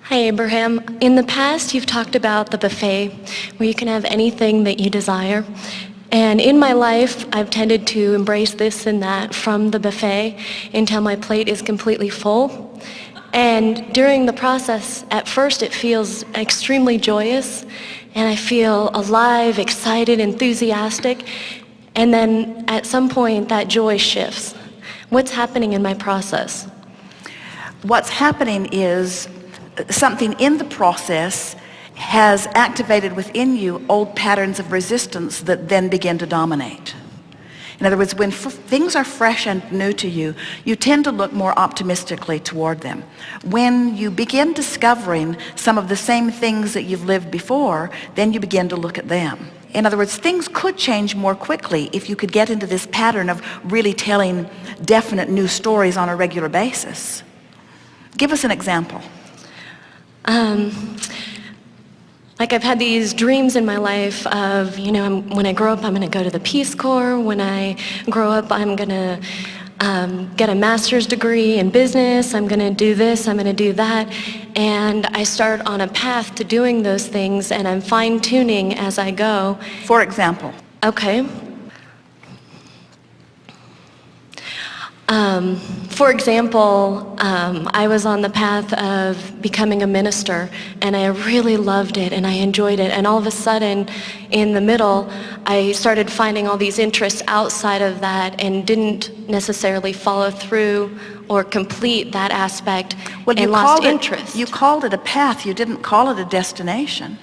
Hi, Abraham. In the past, you've talked about the buffet, where you can have anything that you desire. And in my life, I've tended to embrace this and that from the buffet until my plate is completely full. And during the process, at first it feels extremely joyous, and I feel alive, excited, enthusiastic. And then at some point, that joy shifts. What's happening in my process? What's happening is something in the process has activated within you old patterns of resistance that then begin to dominate. In other words, when things are fresh and new to you, you tend to look more optimistically toward them. When you begin discovering some of the same things that you've lived before, then you begin to look at them. In other words, things could change more quickly if you could get into this pattern of really telling definite new stories on a regular basis. Give us an example. Like I've had these dreams in my life of, when I grow up, I'm going to go to the Peace Corps. When I grow up, I'm going to get a master's degree in business. I'm going to do this. I'm going to do that. And I start on a path to doing those things, and I'm fine-tuning as I go. For example? Okay. For example, I was on the path of becoming a minister, and I really loved it, and I enjoyed it. And all of a sudden, in the middle, I started finding all these interests outside of that and didn't necessarily follow through or complete that aspect, and lost interest. You called it a path. You didn't call it a destination.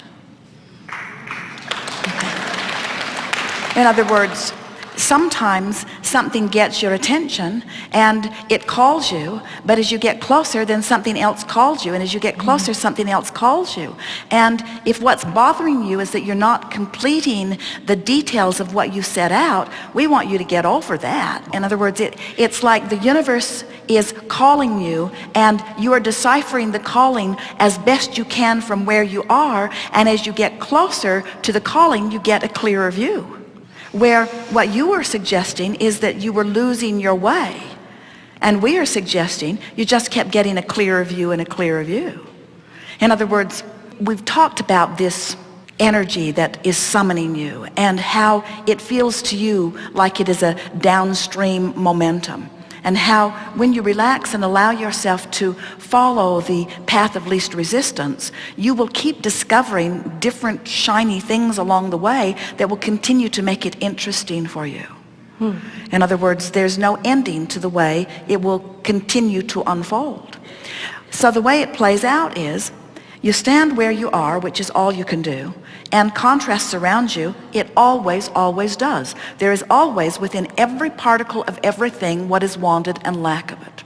Okay. In other words, sometimes something gets your attention and it calls you, but as you get closer, then something else calls you, and as you get closer, something else calls you. And if what's bothering you is that you're not completing the details of what you set out, we want you to get over that. In other words, it's like the universe is calling you, and you are deciphering the calling as best you can from where you are, and as you get closer to the calling, you get a clearer view. Where what you were suggesting is that you were losing your way. And we are suggesting you just kept getting a clearer view and a clearer view. In other words, we've talked about this energy that is summoning you and how it feels to you like it is a downstream momentum. And how when you relax and allow yourself to follow the path of least resistance, you will keep discovering different shiny things along the way that will continue to make it interesting for you. In other words, there's no ending to the way it will continue to unfold. So the way it plays out is, you stand where you are, which is all you can do, and contrast surrounds you. It always, always does. There is always within every particle of everything what is wanted and lack of it.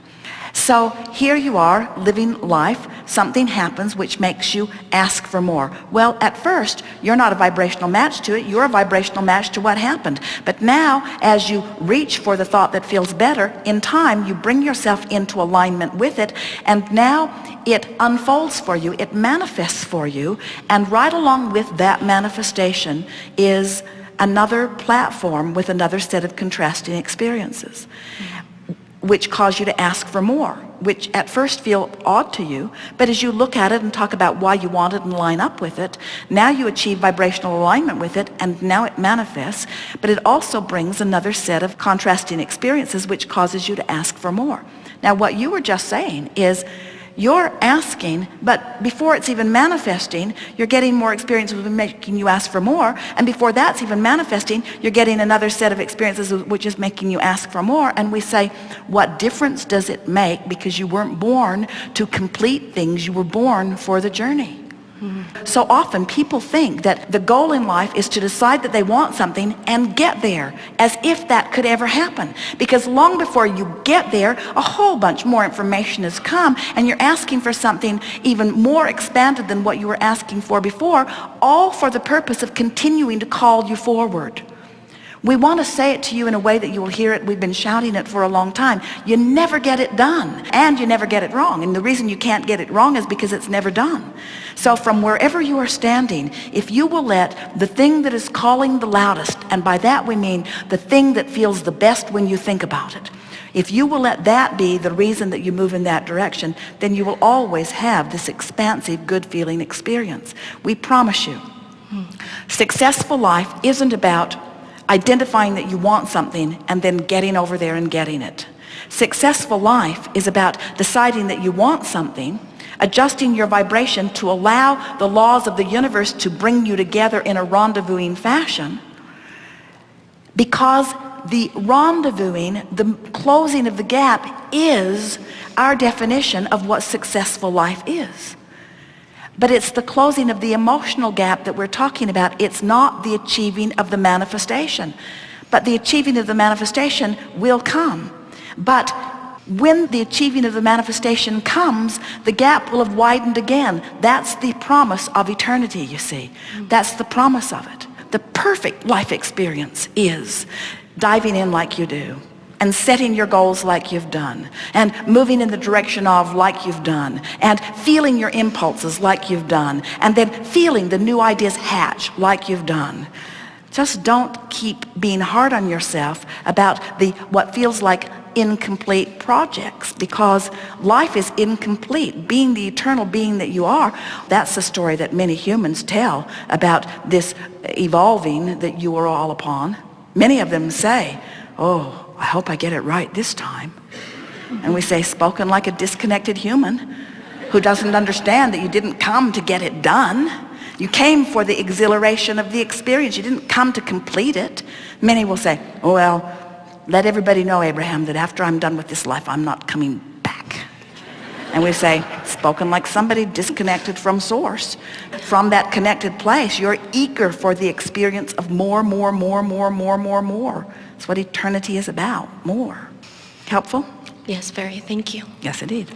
So here you are living life. Something happens which makes you ask for more. Well, at first, you're not a vibrational match to it. You're a vibrational match to what happened. But now, as you reach for the thought that feels better, in time, you bring yourself into alignment with it, and now it unfolds for you. It manifests for you. And right along with that manifestation is another platform with another set of contrasting experiences, which cause you to ask for more, which at first feel odd to you, but as you look at it and talk about why you want it and line up with it, now you achieve vibrational alignment with it, and now it manifests, but it also brings another set of contrasting experiences which causes you to ask for more. Now what you were just saying is, you're asking, but before it's even manifesting, you're getting more experiences making you ask for more, and before that's even manifesting, you're getting another set of experiences which is making you ask for more. And we say, what difference does it make? Because you weren't born to complete things, you were born for the journey. So often people think that the goal in life is to decide that they want something and get there, as if that could ever happen. Because long before you get there, a whole bunch more information has come, and you're asking for something even more expanded than what you were asking for before, all for the purpose of continuing to call you forward. We want to say it to you in a way that you will hear it. We've been shouting it for a long time. You never get it done, and you never get it wrong. And the reason you can't get it wrong is because it's never done. So from wherever you are standing, if you will let the thing that is calling the loudest, and by that we mean the thing that feels the best when you think about it, If you will let that be the reason that you move in that direction, then you will always have this expansive, good feeling experience. We promise you. Successful life isn't about identifying that you want something and then getting over there and getting it. Successful life is about deciding that you want something, adjusting your vibration to allow the laws of the universe to bring you together in a rendezvousing fashion, because the rendezvousing, the closing of the gap, is our definition of what successful life is. But it's the closing of the emotional gap that we're talking about. It's not the achieving of the manifestation. But the achieving of the manifestation will come. But when the achieving of the manifestation comes, the gap will have widened again. That's the promise of eternity, you see. That's the promise of it. The perfect life experience is diving in like you do, and setting your goals like you've done, and moving in the direction of like you've done, and feeling your impulses like you've done, and then feeling the new ideas hatch like you've done. Just don't keep being hard on yourself about what feels like incomplete projects, because life is incomplete. Being the eternal being that you are, that's the story that many humans tell about this evolving that you are all upon. Many of them say, oh, I hope I get it right this time. And we say, spoken like a disconnected human who doesn't understand that you didn't come to get it done. You came for the exhilaration of the experience. You didn't come to complete it. Many will say, oh, well, let everybody know, Abraham, that after I'm done with this life, I'm not coming back. And we say, spoken like somebody disconnected from source. From that connected place, you're eager for the experience of more. That's what eternity is about, more. Helpful? Yes, very. Thank you. Yes, indeed.